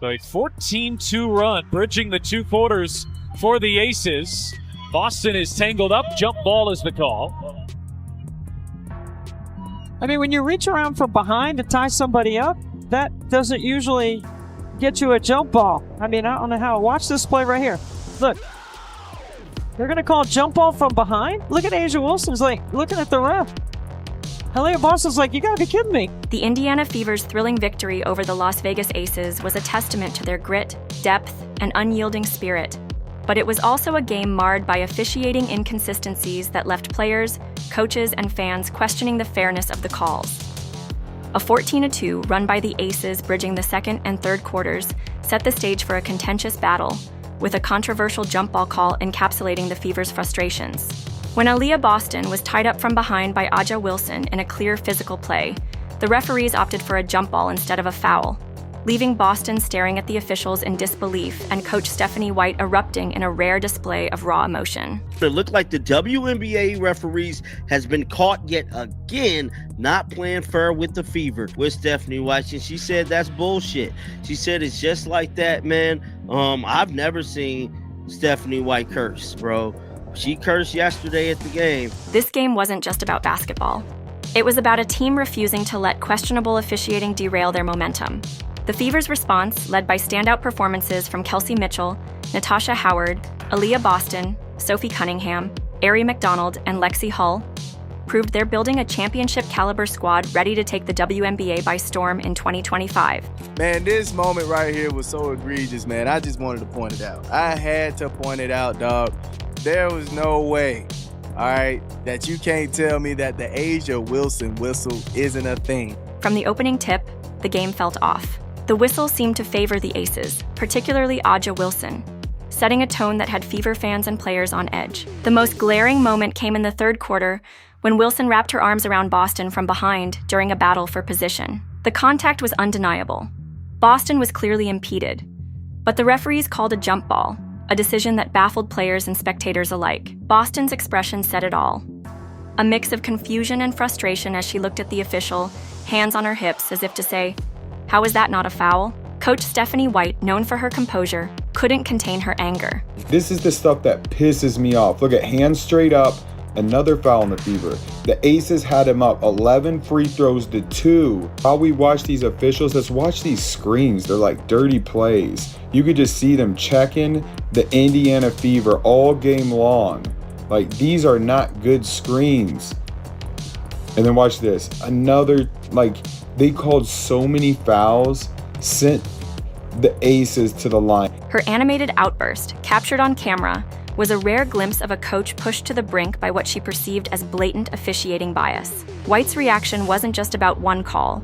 So a 14-2 run, bridging the two quarters for the Aces. Boston is tangled up. Jump ball is the call. I mean, when you reach around from behind to tie somebody up, that doesn't usually get you a jump ball. I mean, I don't know how. Watch this play right here. Look. They're going to call jump ball from behind? Look at A'ja Wilson's like looking at the ref. Aaliyah Boston's like, you got to be kidding me. The Indiana Fever's thrilling victory over the Las Vegas Aces was a testament to their grit, depth, and unyielding spirit. But it was also a game marred by officiating inconsistencies that left players, coaches, and fans questioning the fairness of the calls. A 14-2 run by the Aces bridging the second and third quarters set the stage for a contentious battle, with a controversial jump ball call encapsulating the Fever's frustrations. When Aaliyah Boston was tied up from behind by A'ja Wilson in a clear physical play, the referees opted for a jump ball instead of a foul, leaving Boston staring at the officials in disbelief and Coach Stephanie White erupting in a rare display of raw emotion. It looked like the WNBA referees has been caught yet again not playing fair with the Fever, with Stephanie White, and she said that's bullshit. She said it's just like that, man. I've never seen Stephanie White curse, bro. She cursed yesterday at the game. This game wasn't just about basketball. It was about a team refusing to let questionable officiating derail their momentum. The Fever's response, led by standout performances from Kelsey Mitchell, Natasha Howard, Aaliyah Boston, Sophie Cunningham, Ary McDonald, and Lexi Hull, proved they're building a championship-caliber squad ready to take the WNBA by storm in 2025. Man, this moment right here was so egregious, man. I just wanted to point it out. I had to point it out, dog. There was no way, all right, that you can't tell me that the A'ja Wilson whistle isn't a thing. From the opening tip, the game felt off. The whistle seemed to favor the Aces, particularly A'ja Wilson, setting a tone that had Fever fans and players on edge. The most glaring moment came in the third quarter when Wilson wrapped her arms around Boston from behind during a battle for position. The contact was undeniable. Boston was clearly impeded, but the referees called a jump ball, a decision that baffled players and spectators alike. Boston's expression said it all. A mix of confusion and frustration as she looked at the official, hands on her hips as if to say, "How is that not a foul?" Coach Stephanie White, known for her composure, couldn't contain her anger. This is the stuff that pisses me off. Look at hands straight up, another foul in the Fever. The Aces had him up 11 free throws to 2. While we watch these officials, let's watch these screens. They're like dirty plays. You could just see them checking the Indiana Fever all game long. Like, these are not good screens. And then watch this. Another, like, they called so many fouls, sent the Aces to the line. Her animated outburst, captured on camera, was a rare glimpse of a coach pushed to the brink by what she perceived as blatant officiating bias. White's reaction wasn't just about one call.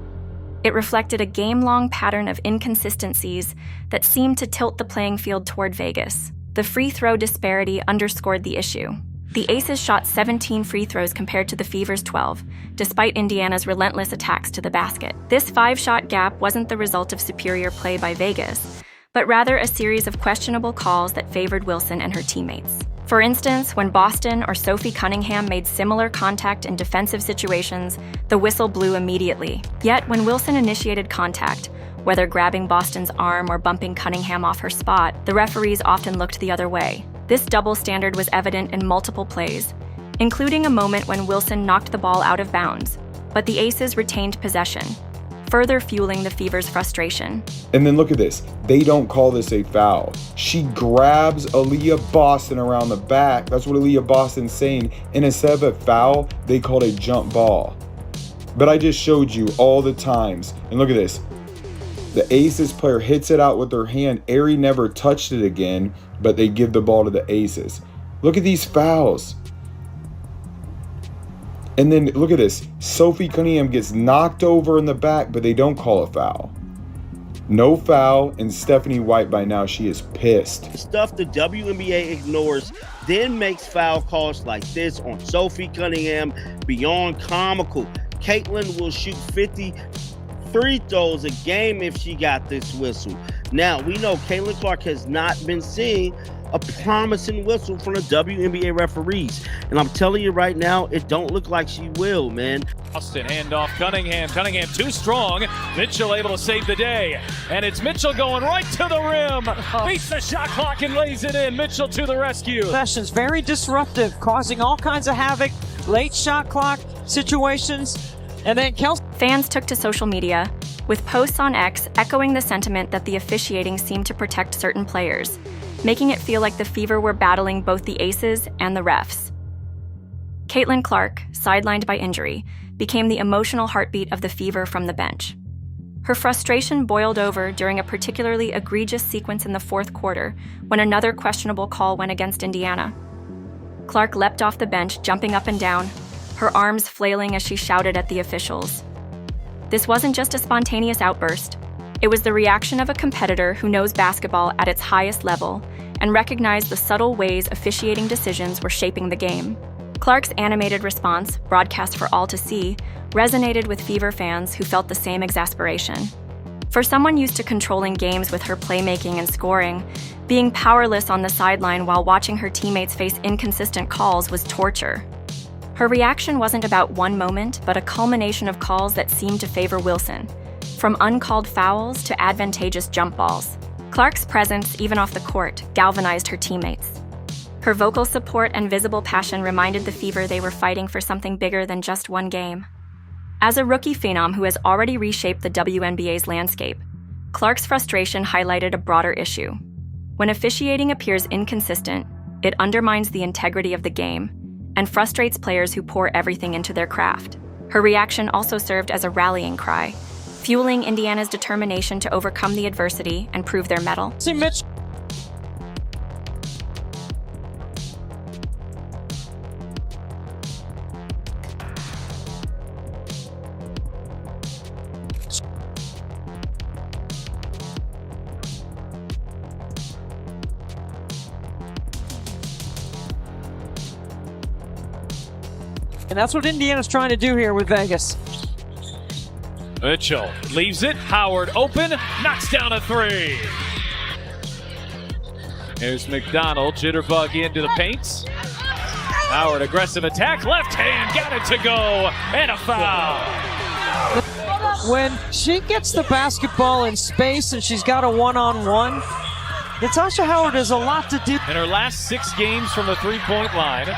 It reflected a game-long pattern of inconsistencies that seemed to tilt the playing field toward Vegas. The free throw disparity underscored the issue. The Aces shot 17 free throws compared to the Fever's 12, despite Indiana's relentless attacks to the basket. This 5-shot gap wasn't the result of superior play by Vegas, but rather a series of questionable calls that favored Wilson and her teammates. For instance, when Boston or Sophie Cunningham made similar contact in defensive situations, the whistle blew immediately. Yet, when Wilson initiated contact, whether grabbing Boston's arm or bumping Cunningham off her spot, the referees often looked the other way. This double standard was evident in multiple plays, including a moment when Wilson knocked the ball out of bounds, but the Aces retained possession, further fueling the Fever's frustration. And then look at this. They don't call this a foul. She grabs Aaliyah Boston around the back. That's what Aaliyah Boston's saying. And instead of a foul, they called a jump ball. But I just showed you all the times. And look at this. The Aces player hits it out with her hand. Ary never touched it again, but they give the ball to the Aces. Look at these fouls. And then look at this. Sophie Cunningham gets knocked over in the back, but they don't call a foul. No foul, and Stephanie White, by now, she is pissed. Stuff the WNBA ignores, then makes foul calls like this on Sophie Cunningham beyond comical. Caitlin will shoot 50 free throws a game if she got this whistle. Now, we know Caitlin Clark has not been seeing a promising whistle from the WNBA referees. And I'm telling you right now, it don't look like she will, man. Boston handoff Cunningham. Cunningham too strong. Mitchell able to save the day. And it's Mitchell going right to the rim. Beats the shot clock and lays it in. Mitchell to the rescue. Sessions very disruptive, causing all kinds of havoc, late shot clock situations. And then Kelsey. Fans took to social media, with posts on X echoing the sentiment that the officiating seemed to protect certain players, making it feel like the Fever were battling both the Aces and the refs. Caitlin Clark, sidelined by injury, became the emotional heartbeat of the Fever from the bench. Her frustration boiled over during a particularly egregious sequence in the fourth quarter when another questionable call went against Indiana. Clark leapt off the bench, jumping up and down, her arms flailing as she shouted at the officials. This wasn't just a spontaneous outburst. It was the reaction of a competitor who knows basketball at its highest level and recognized the subtle ways officiating decisions were shaping the game. Clark's animated response, broadcast for all to see, resonated with Fever fans who felt the same exasperation. For someone used to controlling games with her playmaking and scoring, being powerless on the sideline while watching her teammates face inconsistent calls was torture. Her reaction wasn't about one moment, but a culmination of calls that seemed to favor Wilson, from uncalled fouls to advantageous jump balls. Clark's presence, even off the court, galvanized her teammates. Her vocal support and visible passion reminded the Fever they were fighting for something bigger than just one game. As a rookie phenom who has already reshaped the WNBA's landscape, Clark's frustration highlighted a broader issue. When officiating appears inconsistent, it undermines the integrity of the game and frustrates players who pour everything into their craft. Her reaction also served as a rallying cry, fueling Indiana's determination to overcome the adversity and prove their mettle. See Mitch. And that's what Indiana's trying to do here with Vegas. Mitchell leaves it. Howard open. Knocks down a three. Here's McDonald. Jitterbug into the paint. Howard aggressive attack. Left hand. Got it to go. And a foul. When she gets the basketball in space and she's got a one-on-one, Natasha Howard has a lot to do. In her last 6 games from the three-point line.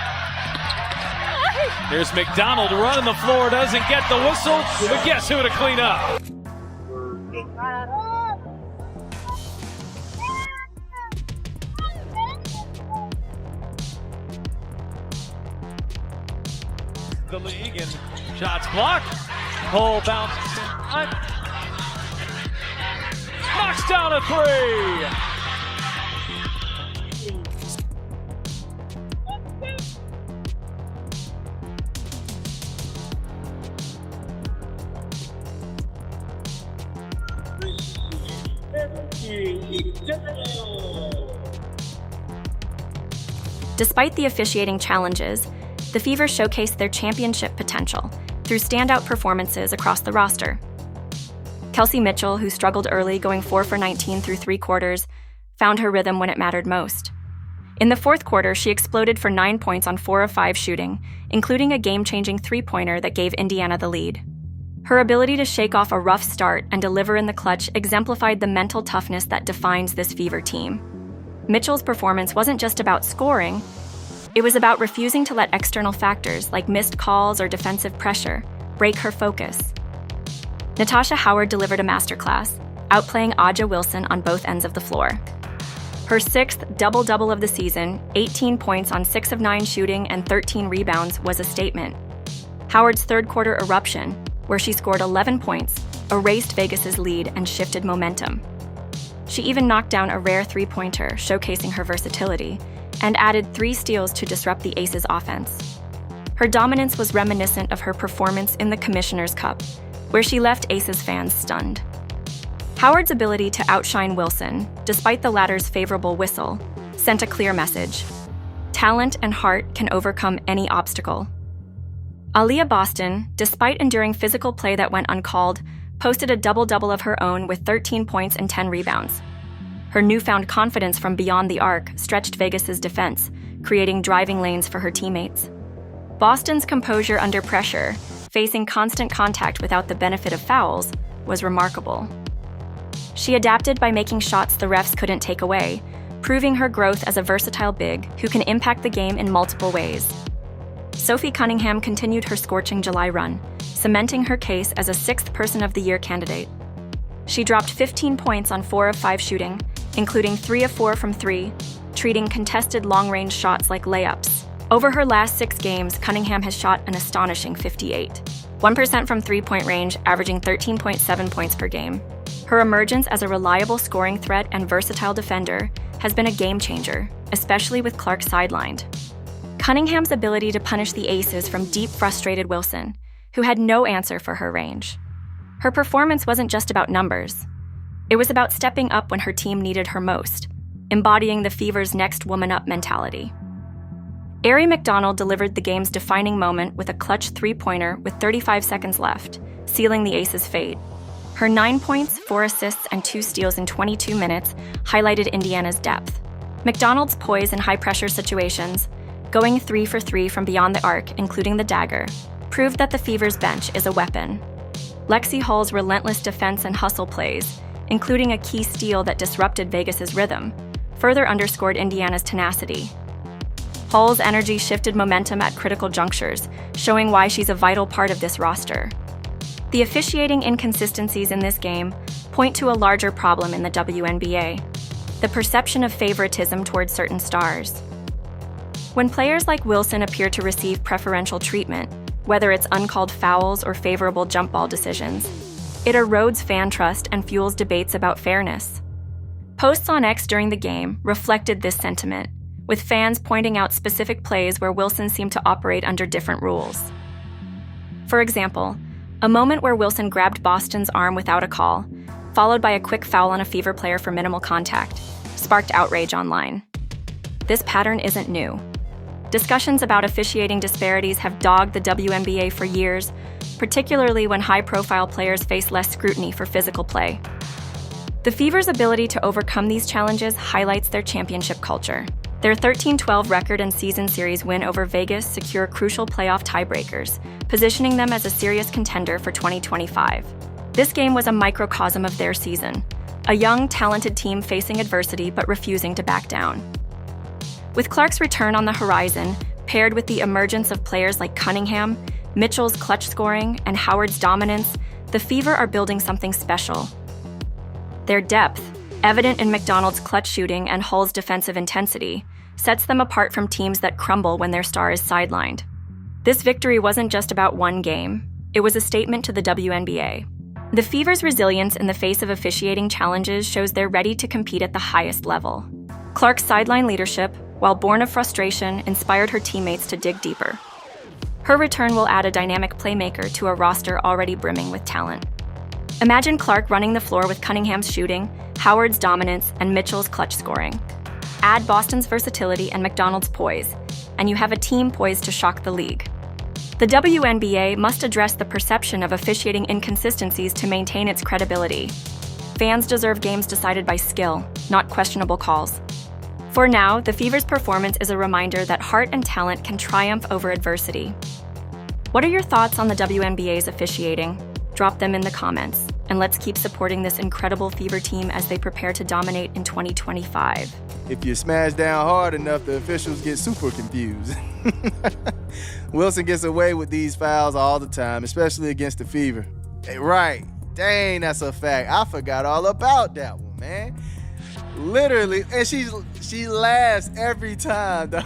Here's McDonald running the floor, doesn't get the whistle, but guess who to clean up? The league and shots blocked. Hull bounces. Knocks down a three. Despite the officiating challenges, the Fever showcased their championship potential through standout performances across the roster. Kelsey Mitchell, who struggled early going 4 for 19 through 3 quarters, found her rhythm when it mattered most. In the fourth quarter, she exploded for 9 points on 4 of 5 shooting, including a game-changing three-pointer that gave Indiana the lead. Her ability to shake off a rough start and deliver in the clutch exemplified the mental toughness that defines this Fever team. Mitchell's performance wasn't just about scoring, it was about refusing to let external factors like missed calls or defensive pressure break her focus. Natasha Howard delivered a masterclass, outplaying Aaliyah Wilson on both ends of the floor. Her 6th double-double of the season, 18 points on 6 of 9 shooting and 13 rebounds, was a statement. Howard's third-quarter eruption, where she scored 11 points, erased Vegas's lead and shifted momentum. She even knocked down a rare three-pointer, showcasing her versatility, and added 3 steals to disrupt the Aces' offense. Her dominance was reminiscent of her performance in the Commissioner's Cup, where she left Aces fans stunned. Howard's ability to outshine Wilson, despite the latter's favorable whistle, sent a clear message. Talent and heart can overcome any obstacle. Aaliyah Boston, despite enduring physical play that went uncalled, posted a double-double of her own with 13 points and 10 rebounds. Her newfound confidence from beyond the arc stretched Vegas's defense, creating driving lanes for her teammates. Boston's composure under pressure, facing constant contact without the benefit of fouls, was remarkable. She adapted by making shots the refs couldn't take away, proving her growth as a versatile big who can impact the game in multiple ways. Sophie Cunningham continued her scorching July run, cementing her case as a 6th Person of the Year candidate. She dropped 15 points on 4 of 5 shooting, including 3 of 4 from 3, treating contested long-range shots like layups. Over her last 6 games, Cunningham has shot an astonishing 1% from three-point range, averaging 13.7 points per game. Her emergence as a reliable scoring threat and versatile defender has been a game-changer, especially with Clark sidelined. Cunningham's ability to punish the aces from deep, frustrated Wilson, who had no answer for her range. Her performance wasn't just about numbers. It was about stepping up when her team needed her most, embodying the Fever's next woman up mentality. Ary McDonald delivered the game's defining moment with a clutch three-pointer with 35 seconds left, sealing the Aces' fate. Her 9 points, 4 assists, and 2 steals in 22 minutes highlighted Indiana's depth. McDonald's poise in high-pressure situations, going 3 for 3 from beyond the arc, including the Dagger, proved that the Fever's bench is a weapon. Lexi Hull's relentless defense and hustle plays, including a key steal that disrupted Vegas's rhythm, further underscored Indiana's tenacity. Hull's energy shifted momentum at critical junctures, showing why she's a vital part of this roster. The officiating inconsistencies in this game point to a larger problem in the WNBA: the perception of favoritism towards certain stars. When players like Wilson appear to receive preferential treatment, whether it's uncalled fouls or favorable jump ball decisions, it erodes fan trust and fuels debates about fairness. Posts on X during the game reflected this sentiment, with fans pointing out specific plays where Wilson seemed to operate under different rules. For example, a moment where Wilson grabbed Boston's arm without a call, followed by a quick foul on a Fever player for minimal contact, sparked outrage online. This pattern isn't new. Discussions about officiating disparities have dogged the WNBA for years, particularly when high-profile players face less scrutiny for physical play. The Fever's ability to overcome these challenges highlights their championship culture. Their 13-12 record and season series win over Vegas secure crucial playoff tiebreakers, positioning them as a serious contender for 2025. This game was a microcosm of their season, a young, talented team facing adversity but refusing to back down. With Clark's return on the horizon, paired with the emergence of players like Cunningham, Mitchell's clutch scoring, and Howard's dominance, the Fever are building something special. Their depth, evident in McDonald's clutch shooting and Hull's defensive intensity, sets them apart from teams that crumble when their star is sidelined. This victory wasn't just about one game. It was a statement to the WNBA. The Fever's resilience in the face of officiating challenges shows they're ready to compete at the highest level. Clark's sideline leadership, while born of frustration, inspired her teammates to dig deeper. Her return will add a dynamic playmaker to a roster already brimming with talent. Imagine Clark running the floor with Cunningham's shooting, Howard's dominance, and Mitchell's clutch scoring. Add Boston's versatility and McDonald's poise, and you have a team poised to shock the league. The WNBA must address the perception of officiating inconsistencies to maintain its credibility. Fans deserve games decided by skill, not questionable calls. For now, the Fever's performance is a reminder that heart and talent can triumph over adversity. What are your thoughts on the WNBA's officiating? Drop them in the comments, and let's keep supporting this incredible Fever team as they prepare to dominate in 2025. If you smash down hard enough, the officials get super confused. Wilson gets away with these fouls all the time, especially against the Fever. Hey, right. Dang, that's a fact. I forgot all about that one, man. Literally, and she laughs every time, though.